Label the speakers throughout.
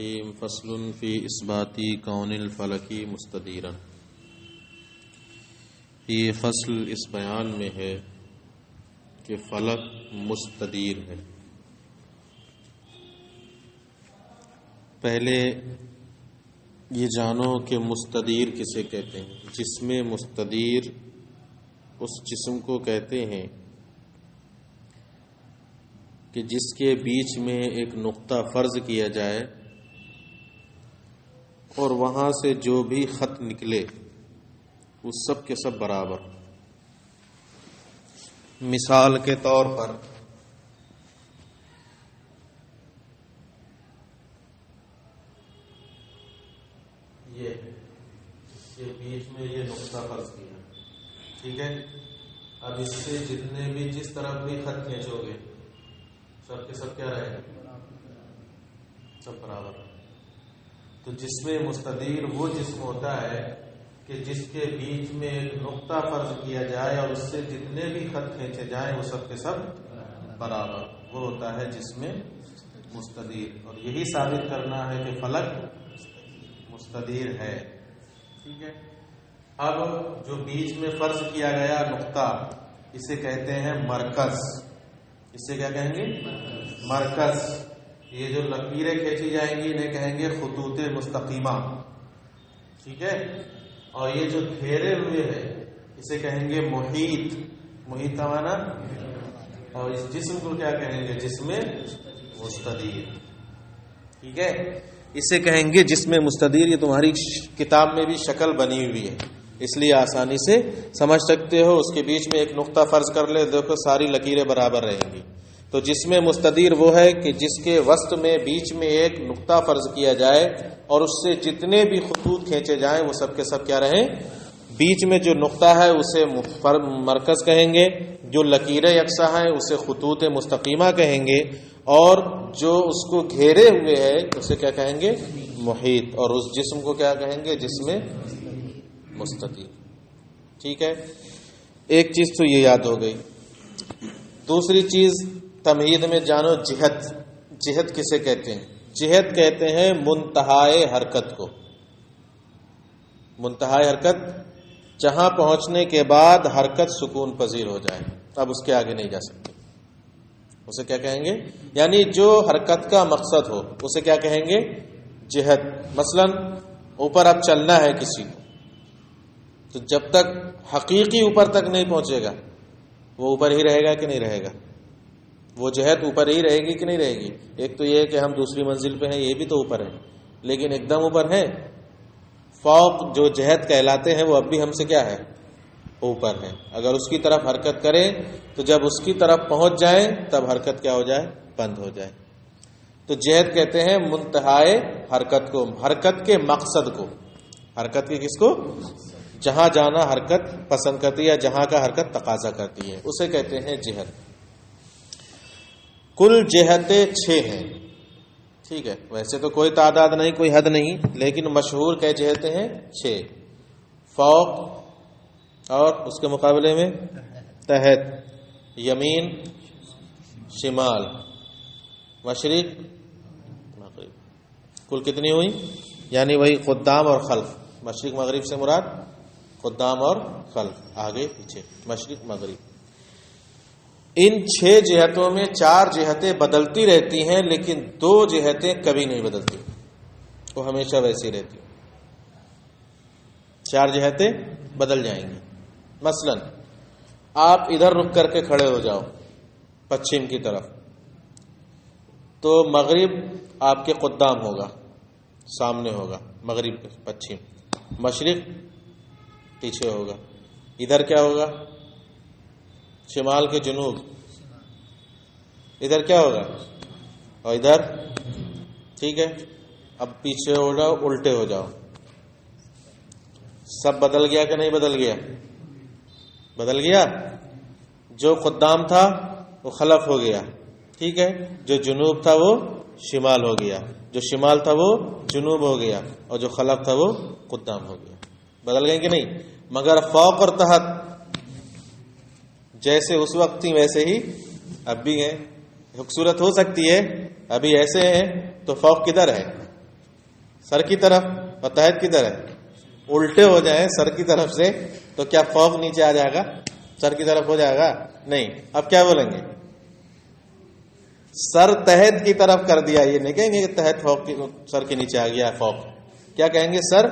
Speaker 1: فصل فی اثباتی کون الفلکی مستدیرا. یہ فصل اس بیان میں ہے کہ فلک مستدیر ہے. پہلے یہ جانو کہ مستدیر کسے کہتے ہیں. جسم مستدیر اس جسم کو کہتے ہیں کہ جس کے بیچ میں ایک نقطہ فرض کیا جائے اور وہاں سے جو بھی خط نکلے وہ سب کے سب برابر. مثال کے طور پر یہ اس کے بیچ میں یہ نقطہ فرض کیا، ٹھیک ہے. اب اس سے جتنے بھی جس طرف بھی خط کھینچو گے سب کے سب کیا رہے گا؟ سب برابر. تو جسم مستدیر وہ جسم ہوتا ہے کہ جس کے بیچ میں ایک نقطہ فرض کیا جائے اور اس سے جتنے بھی خط کھینچے جائیں وہ سب کے سب برابر. وہ ہوتا ہے جسم مستدیر. اور یہی ثابت کرنا ہے کہ فلک مستدیر ہے. ٹھیک ہے. اب جو بیچ میں فرض کیا گیا نقطہ اسے کہتے ہیں مرکز. اسے کیا کہیں گے؟ مرکز. یہ جو لکیریں کھینچی جائیں گی انہیں کہیں گے خطوط مستقیمہ. ٹھیک ہے. اور یہ جو گھیرے ہوئے ہیں اسے کہیں گے محیط. محیط کا معنی. اور اس جسم کو کیا کہیں گے؟ جسم مستدیر. ٹھیک ہے. اسے کہیں گے جسم مستدیر. یہ تمہاری کتاب میں بھی شکل بنی ہوئی ہے اس لیے آسانی سے سمجھ سکتے ہو. اس کے بیچ میں ایک نقطہ فرض کر لے، دیکھو ساری لکیریں برابر رہیں گی. تو جسم مستدیر وہ ہے کہ جس کے وسط میں بیچ میں ایک نقطہ فرض کیا جائے اور اس سے جتنے بھی خطوط کھینچے جائیں وہ سب کے سب کیا رہیں؟ بیچ میں جو نقطہ ہے اسے مرکز کہیں گے، جو لکیریں یکساں ہیں اسے خطوط مستقیمہ کہیں گے، اور جو اس کو گھیرے ہوئے ہے اسے کیا کہیں گے؟ محیط. اور اس جسم کو کیا کہیں گے؟ جسم مستدیر. ٹھیک ہے. ایک چیز تو یہ یاد ہو گئی. دوسری چیز تمہید میں جانو جہت. جہت کسے کہتے ہیں؟ جہت کہتے ہیں منتہائے حرکت کو. منتہائے حرکت جہاں پہنچنے کے بعد حرکت سکون پذیر ہو جائے، اب اس کے آگے نہیں جا سکتے، اسے کیا کہیں گے؟ یعنی جو حرکت کا مقصد ہو اسے کیا کہیں گے؟ جہت. مثلا اوپر اب چلنا ہے کسی کو، تو جب تک حقیقی اوپر تک نہیں پہنچے گا وہ اوپر ہی رہے گا کہ نہیں رہے گا؟ وہ جہت اوپر ہی رہے گی کہ نہیں رہے گی؟ ایک تو یہ ہے کہ ہم دوسری منزل پہ ہیں، یہ بھی تو اوپر ہے، لیکن ایک دم اوپر ہے. فوق جو جہت کہلاتے ہیں وہ اب بھی ہم سے کیا ہے؟ اوپر ہے. اگر اس کی طرف حرکت کریں تو جب اس کی طرف پہنچ جائیں تب حرکت کیا ہو جائے؟ بند ہو جائے. تو جہت کہتے ہیں منتہائے حرکت کو، حرکت کے مقصد کو. حرکت کے کس کو؟ جہاں جانا حرکت پسند کرتی ہے یا جہاں کا حرکت تقاضا کرتی ہے اسے کہتے ہیں جہت. کل جہتیں 6 ہیں. ٹھیک ہے. ویسے تو کوئی تعداد نہیں، کوئی حد نہیں، لیکن مشہور کیا جہتیں ہیں؟ 6. فوق اور اس کے مقابلے میں تحت، یمین شمال، مشرق مغرب. کل کتنی ہوئی؟ یعنی وہی قدام اور خلف. مشرق مغرب سے مراد قدام اور خلف، آگے پیچھے، مشرق مغرب. ان 6 جہتوں میں 4 جہتیں بدلتی رہتی ہیں لیکن 2 جہتیں کبھی نہیں بدلتی، وہ ہمیشہ ویسی رہتی. 4 جہتیں بدل جائیں گی. مثلا آپ ادھر رک کر کے کھڑے ہو جاؤ پچھم کی طرف، تو مغرب آپ کے قدام ہوگا، سامنے ہوگا، مغرب پچھم. مشرق پیچھے ہوگا. ادھر کیا ہوگا؟ شمال کے جنوب. ادھر کیا ہوگا؟ اور ادھر. ٹھیک ہے. اب پیچھے ہو جاؤ، الٹے ہو جاؤ. سب بدل گیا کہ نہیں بدل گیا؟ بدل گیا. جو قدام تھا وہ خلف ہو گیا. ٹھیک ہے. جو جنوب تھا وہ شمال ہو گیا، جو شمال تھا وہ جنوب ہو گیا، اور جو خلف تھا وہ قدام ہو گیا. بدل گئے کہ نہیں؟ مگر فوق اور تحت جیسے اس وقت تھی ویسے ہی اب بھی ہیں. خوبصورت ہو سکتی ہے، ابھی ایسے ہیں تو فوق کدھر ہے؟ سر کی طرف اور تحت کی طرف الٹے ہو جائیں سر کی طرف سے تو کیا فوق نیچے آ جائے گا؟ سر کی طرف ہو جائے گا؟ نہیں. اب کیا بولیں گے؟ سر تحت کی طرف کر دیا. یہ نہیں کہیں گے کہ تحت فوق کی سر کے نیچے آ گیا فوق. کیا کہیں گے؟ سر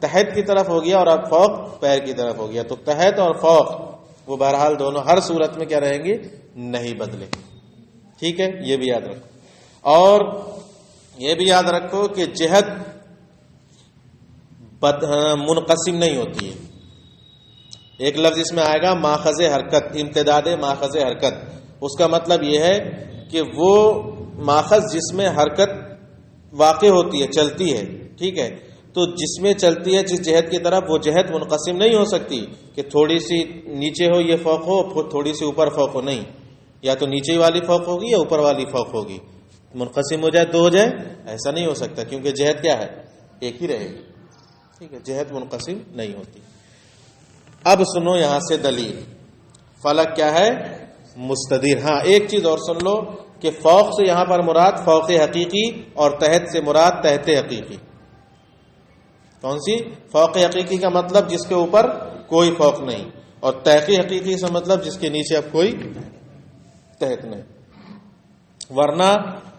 Speaker 1: تحت کی طرف ہو گیا اور اب فوق پیر کی طرف ہو گیا. تو تحت اور فوق وہ بہرحال دونوں ہر صورت میں کیا رہیں گے؟ نہیں بدلے. ٹھیک ہے، یہ بھی یاد رکھو. اور یہ بھی یاد رکھو کہ جہت منقسم نہیں ہوتی ہے. ایک لفظ اس میں آئے گا ماخذ حرکت، امتداد ماخذ حرکت. اس کا مطلب یہ ہے کہ وہ ماخذ جس میں حرکت واقع ہوتی ہے، چلتی ہے. ٹھیک ہے، تو جس میں چلتی ہے جس جہت کی طرف، وہ جہت منقسم نہیں ہو سکتی کہ تھوڑی سی نیچے ہو یہ فوق ہو، پھر تھوڑی سی اوپر فوق ہو. نہیں، یا تو نیچے والی فوق ہوگی یا اوپر والی فوق ہوگی. منقسم ہو جائے تو ہو جائے، ایسا نہیں ہو سکتا کیونکہ جہت کیا ہے؟ ایک ہی رہے گی. ٹھیک ہے، جہت منقسم نہیں ہوتی. اب سنو یہاں سے دلیل. فلک کیا ہے؟ مستدیر. ہاں ایک چیز اور سن لو کہ فوق سے یہاں پر مراد فوق حقیقی اور تحت سے مراد تحت حقیقی. کون سی؟ فوق حقیقی کا مطلب جس کے اوپر کوئی فوق نہیں، اور تحت حقیقی سے مطلب جس کے نیچے اب کوئی تحت نہیں. ورنہ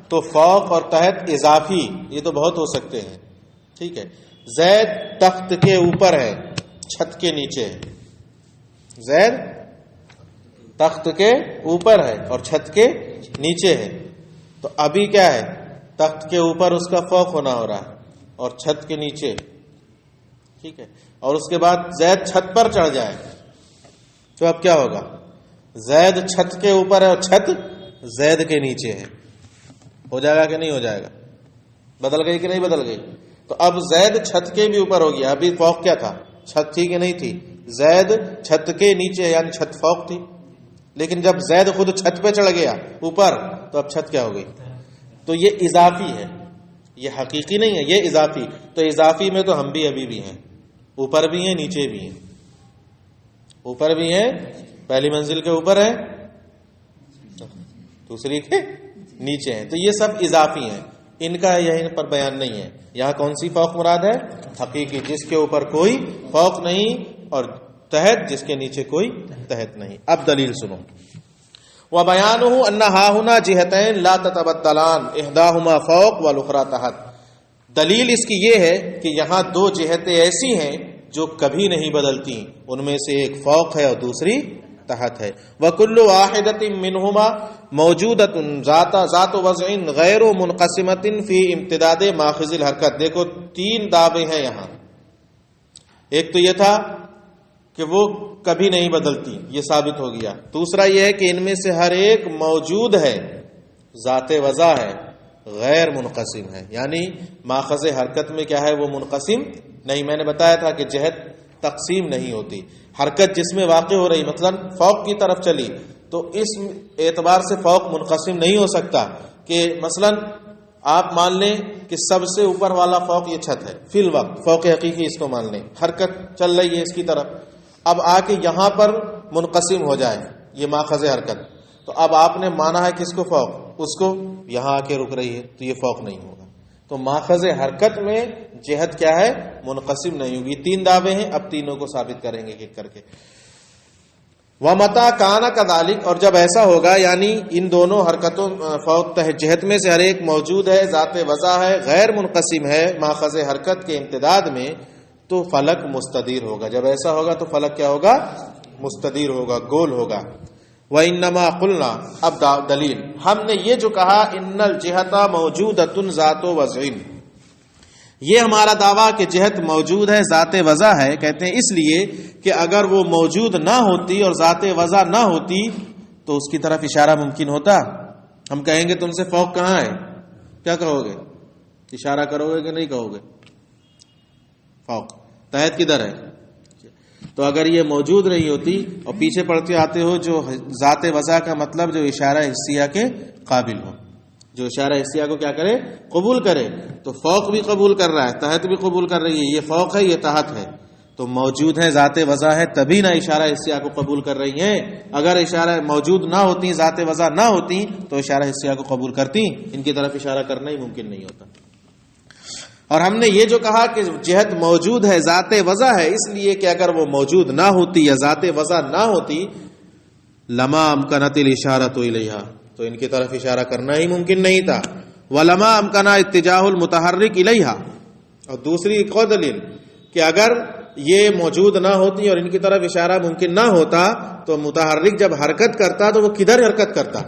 Speaker 1: تو فوق اور تحت اضافی یہ تو بہت ہو سکتے ہیں. ٹھیک ہے، زید تخت کے اوپر ہے، چھت کے نیچے ہے. زید تخت کے اوپر ہے اور چھت کے نیچے ہے. تو ابھی کیا ہے؟ تخت کے اوپر اس کا فوق ہونا ہو رہا ہے اور چھت کے نیچے. ٹھیک ہے، اور اس کے بعد زید چھت پر چڑھ جائے تو اب کیا ہوگا؟ زید چھت کے اوپر ہے اور چھت زید کے نیچے ہے. ہو جائے گا کہ نہیں ہو جائے گا؟ بدل گئی کہ نہیں بدل گئی؟ تو اب زید چھت کے بھی اوپر ہو گیا. ابھی فوق کیا تھا؟ چھت تھی کہ نہیں تھی؟ زید چھت کے نیچے یعنی چھت فوق تھی. لیکن جب زید خود چھت پہ چڑھ گیا اوپر تو اب چھت کیا ہو گئی؟ تو یہ اضافی ہے، یہ حقیقی نہیں ہے، یہ اضافی. تو اضافی میں تو ہم بھی ابھی بھی ہیں، اوپر بھی ہیں نیچے بھی ہیں. اوپر بھی ہیں، پہلی منزل کے اوپر ہیں، دوسری کے نیچے ہیں. تو یہ سب اضافی ہیں، ان کا یہیں پر بیان نہیں ہے. یہاں کون سی فوق مراد ہے؟ حقیقی، جس کے اوپر کوئی فوق نہیں، اور تحت جس کے نیچے کوئی تحت نہیں. اب دلیل سنو. وَبَيَانُهُ أَنَّ هَاهُنَا جِهَتَيْن لَا تَتَبَدَّلَانِ إِحْدَاهُمَا فَوْقَ وَالْأُخْرَى تَحْتَ. دلیل اس کی یہ ہے کہ یہاں دو جہتیں ایسی ہیں جو کبھی نہیں بدلتی، ان میں سے ایک فوق ہے اور دوسری تحت ہے. وَكُلُّ وَاحِدَةٍ مِّنْهُمَا مَوْجُودَةٌ ذَاتُ وَضْعٍ غَيْرُ مُنْقَسِمَةٍ فِي امْتِدَادِ مَاخِذِ الْحَرْکَت. دیکھو تین دعوے ہیں یہاں. ایک تو یہ تھا کہ وہ کبھی نہیں بدلتی، یہ ثابت ہو گیا. دوسرا یہ ہے کہ ان میں سے ہر ایک موجود ہے، ذات وضع ہے، غیر منقسم ہے. یعنی ماخذ حرکت میں کیا ہے؟ وہ منقسم نہیں. میں نے بتایا تھا کہ جہت تقسیم نہیں ہوتی. حرکت جس میں واقع ہو رہی، مثلا فوق کی طرف چلی، تو اس اعتبار سے فوق منقسم نہیں ہو سکتا کہ مثلا آپ مان لیں کہ سب سے اوپر والا فوق یہ چھت ہے، فی الوقت فوق حقیقی اس کو مان لیں، حرکت چل رہی ہے اس کی طرف. اب آ کے یہاں پر منقسم ہو جائے یہ ماخذ حرکت، تو اب آپ نے مانا ہے کس کو؟ فوق. اس کو یہاں آ کے رک رہی ہے تو یہ فوق نہیں ہوگا. تو ماخذ حرکت میں جہت کیا ہے؟ منقسم نہیں ہوگی. تین دعوے ہیں، اب تینوں کو ثابت کریں گے ایک کر کے. وَمَتَا كَانَ كَذَلِكَ، اور جب ایسا ہوگا یعنی ان دونوں حرکتوں فوق جہت میں سے ہر ایک موجود ہے، ذات وضع ہے، غیر منقسم ہے ماخذ حرکت کے امتداد میں، تو فلک مستدیر ہوگا. جب ایسا ہوگا تو فلک کیا ہوگا؟ مستدیر ہوگا، گول ہوگا. وَإِنَّمَا قُلْنَا، اب دلیل. ہم نے یہ جو کہا ان الجہۃ موجودۃ ذات وضع، یہ ہمارا دعویٰ کہ جہت موجود ہے، ذات وضع ہے، کہتے ہیں اس لیے کہ اگر وہ موجود نہ ہوتی اور ذات وضع نہ ہوتی تو اس کی طرف اشارہ ممکن ہوتا. ہم کہیں گے تم سے فوق کہاں ہے، کیا کہو گے؟ اشارہ کرو گے کہ نہیں کہو گے؟ فوق. تحت کدھر ہے؟ تو اگر یہ موجود رہی ہوتی، اور پیچھے پڑھتے آتے ہو جو ذات وضع کا مطلب جو اشارہ حسیہ کے قابل ہو، جو اشارہ حسیہ کو کیا کرے؟ قبول کرے. تو فوق بھی قبول کر رہا ہے، تحت بھی قبول کر رہی ہے، یہ فوق ہے یہ تحت ہے، تو موجود ہے، ذات وضع ہے، تبھی نہ اشارہ حسیہ کو قبول کر رہی ہیں. اگر اشارہ موجود نہ ہوتی، ذات وضع نہ ہوتی، تو اشارہ حسیہ کو قبول کرتی. ان کی طرف اشارہ کرنا ہی ممکن نہیں ہوتا. اور ہم نے یہ جو کہا کہ جہت موجود ہے، ذات وضع ہے، اس لیے کہ اگر وہ موجود نہ ہوتی یا ذات وضع نہ ہوتی لما امکنت الاشارۃ الیہا، تو ان کی طرف اشارہ کرنا ہی ممکن نہیں تھا، ولما امکن اتجاہ المتحرک الیہا، اور دوسری ایک اور دلیل کہ اگر یہ موجود نہ ہوتی اور ان کی طرف اشارہ ممکن نہ ہوتا تو متحرک جب حرکت کرتا تو وہ کدھر حرکت کرتا؟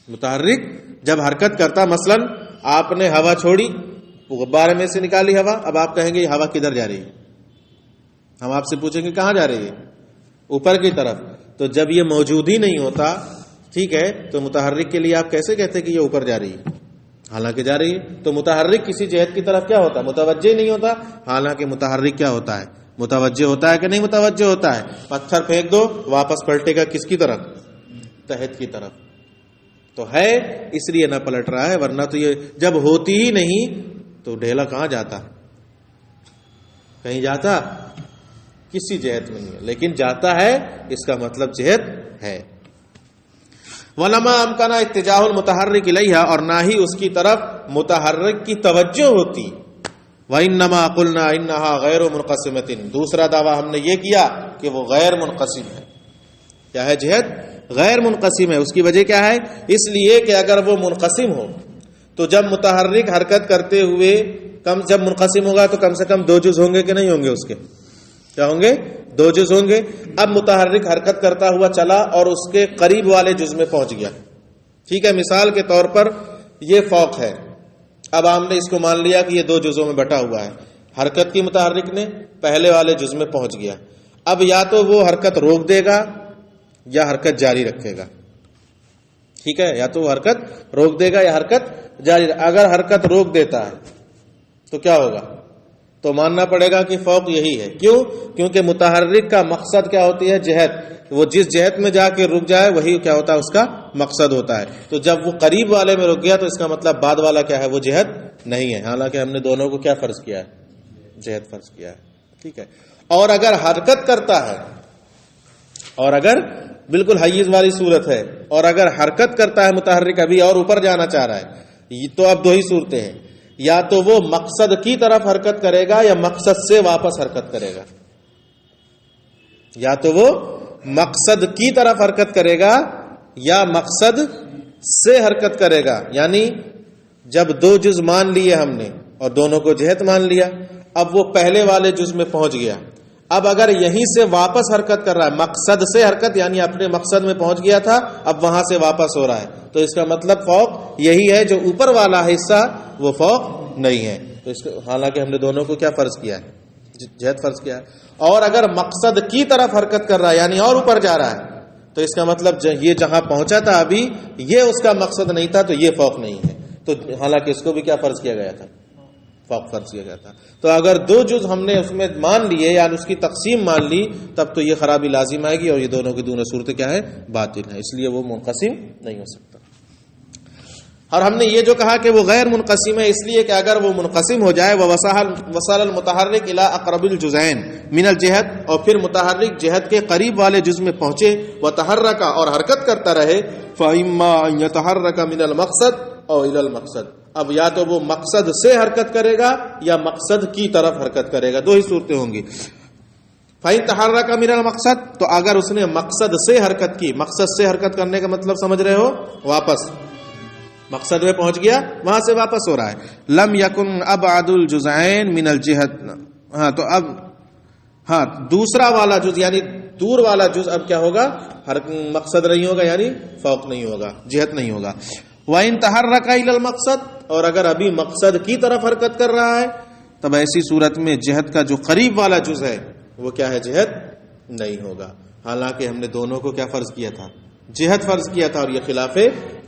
Speaker 1: متحرک جب حرکت کرتا، مثلا آپ نے ہوا چھوڑی، غبارے میں سے نکالی ہوا، اب آپ کہیں گے یہ ہوا کدھر جا رہی ہے؟ ہم آپ سے پوچھیں گے کہاں جا رہی ہے؟ اوپر کی طرف۔ تو جب یہ موجود ہی نہیں ہوتا، ٹھیک ہے، تو متحرک کے لیے آپ کیسے کہتے کہ یہ اوپر جا رہی ہے؟ حالانکہ جا رہی ہے۔ تو متحرک کسی جہت کی طرف کیا ہوتا ہے؟ متوجہ نہیں ہوتا، حالانکہ متحرک کیا ہوتا ہے؟ متوجہ ہوتا ہے کہ نہیں متوجہ ہوتا ہے؟ پتھر پھینک دو، واپس پلٹے گا کس کی طرف؟ تحت کی طرف۔ تو ہے اس لیے نہ پلٹ رہا ہے، ورنہ تو یہ جب ہوتی ہی نہیں تو ڈھیلا کہاں جاتا؟ کہیں جاتا؟ کسی جہت میں نہیں ہے، لیکن جاتا ہے، اس کا مطلب جہت ہے۔ وَلَمَا أَمْكَنَ اتجاہ المتحرک الیہا، اور نہ ہی اس کی طرف متحرک کی توجہ ہوتی۔ وَإِنَّمَا قُلْنَا إِنَّهَا غَيْرُ مُنْقَسِمَةٍ، دوسرا دعویٰ ہم نے یہ کیا کہ وہ غیر منقسم ہے۔ کیا ہے؟ جہت غیر منقسم ہے۔ اس کی وجہ کیا ہے؟ اس لیے کہ اگر وہ منقسم ہو تو جب متحرک حرکت کرتے ہوئے جب منقسم ہوگا تو کم سے کم دو جز ہوں گے کہ نہیں ہوں گے؟ اس کے کیا ہوں گے؟ دو جز ہوں گے۔ اب متحرک حرکت کرتا ہوا چلا اور اس کے قریب والے جز میں پہنچ گیا، ٹھیک ہے، مثال کے طور پر یہ فوق ہے، اب ہم نے اس کو مان لیا کہ یہ دو جزوں میں بٹا ہوا ہے، حرکت کی متحرک نے، پہلے والے جز میں پہنچ گیا، اب یا تو وہ حرکت روک دے گا یا حرکت جاری رکھے گا، ٹھیک ہے، یا تو وہ حرکت روک دے گا یا حرکت جاری۔ اگر حرکت روک دیتا ہے تو کیا ہوگا؟ تو ماننا پڑے گا کہ فوق یہی ہے۔ کیوں؟ کیونکہ متحرک کا مقصد کیا ہوتی ہے؟ جہت۔ وہ جس جہت میں جا کے رک جائے وہی کیا ہوتا ہے؟ اس کا مقصد ہوتا ہے۔ تو جب وہ قریب والے میں رک گیا تو اس کا مطلب بعد والا کیا ہے؟ وہ جہت نہیں ہے، حالانکہ ہم نے دونوں کو کیا فرض کیا ہے؟ جہت فرض کیا ہے، ٹھیک ہے۔ اور اگر حرکت کرتا ہے، اور اگر بالکل حیز والی صورت ہے، اور اگر حرکت کرتا ہے متحرک ابھی اور اوپر جانا چاہ رہا ہے، تو اب دو ہی صورتیں ہیں، یا تو وہ مقصد کی طرف حرکت کرے گا یا مقصد سے واپس حرکت کرے گا، یا تو وہ مقصد کی طرف حرکت کرے گا یا مقصد سے حرکت کرے گا۔ یعنی جب دو جز مان لیے ہم نے اور دونوں کو جہت مان لیا، اب وہ پہلے والے جز میں پہنچ گیا، اب اگر یہیں سے واپس حرکت کر رہا ہے، مقصد سے حرکت یعنی اپنے مقصد میں پہنچ گیا تھا، اب وہاں سے واپس ہو رہا ہے، تو اس کا مطلب فوق یہی ہے، جو اوپر والا حصہ وہ فوق نہیں ہے۔ تو اس حالانکہ ہم نے دونوں کو کیا فرض کیا ہے؟ جہت فرض کیا ہے۔ اور اگر مقصد کی طرف حرکت کر رہا ہے یعنی اور اوپر جا رہا ہے، تو اس کا مطلب یہ جہاں پہنچا تھا ابھی یہ اس کا مقصد نہیں تھا، تو یہ فوق نہیں ہے۔ تو حالانکہ اس کو بھی کیا فرض کیا گیا تھا؟ فوق فرض کیا گیا تھا۔ تو اگر دو جز ہم نے اس میں مان لیے یعنی اس کی تقسیم مان لی، تب تو یہ خرابی لازم آئے گی، اور یہ دونوں کی دونوں صورتیں کیا ہے؟ باطل ہیں، اس لیے وہ منقسم نہیں ہو سکتا۔ اور ہم نے یہ جو کہا کہ وہ غیر منقسم ہے، اس لیے کہ اگر وہ منقسم ہو جائے، وہ وصل المتحرک الی اقرب الجزئین من الجہت، اور پھر متحرک جہت کے قریب والے جز میں پہنچے، وتحرک اور حرکت کرتا رہے، فإما ان يتحرك من المقصد او الى المقصد، اب یا تو وہ مقصد سے حرکت کرے گا یا مقصد کی طرف حرکت کرے گا، دو ہی صورتیں ہوں گی۔ فإن تحرك من المقصد، تو اگر اس نے مقصد سے حرکت کی، مقصد سے حرکت کرنے کا مطلب سمجھ رہے ہو؟ واپس مقصد میں پہنچ گیا، وہاں سے واپس ہو رہا ہے۔ لم یکن ابعد الجزئین من الجہت، ہاں تو اب دوسرا والا جز یعنی دور والا جز اب کیا ہوگا؟ مقصد نہیں ہوگا، یعنی فوق نہیں ہوگا، جہت نہیں ہوگا۔ وَإِن تَحَرَّكَ إِلَى الْمَقْصَدِ، اور اگر ابھی مقصد کی طرف حرکت کر رہا ہے، تب ایسی صورت میں جہت کا جو قریب والا جز ہے وہ کیا ہے؟ جہت نہیں ہوگا، حالانکہ ہم نے دونوں کو کیا فرض کیا تھا؟ جہت فرض کیا تھا، اور یہ خلاف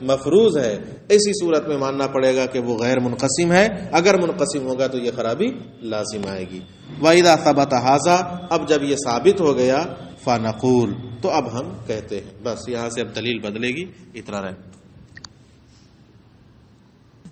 Speaker 1: مفروض ہے۔ ایسی صورت میں ماننا پڑے گا کہ وہ غیر منقسم ہے، اگر منقسم ہوگا تو یہ خرابی لازم آئے گی۔ وَإِذَا ثَبَتَ هَذَا، اب جب یہ ثابت ہو گیا، فَنَقُولُ، تو اب ہم کہتے ہیں، بس یہاں سے اب دلیل بدلے گی، اتنا رہے۔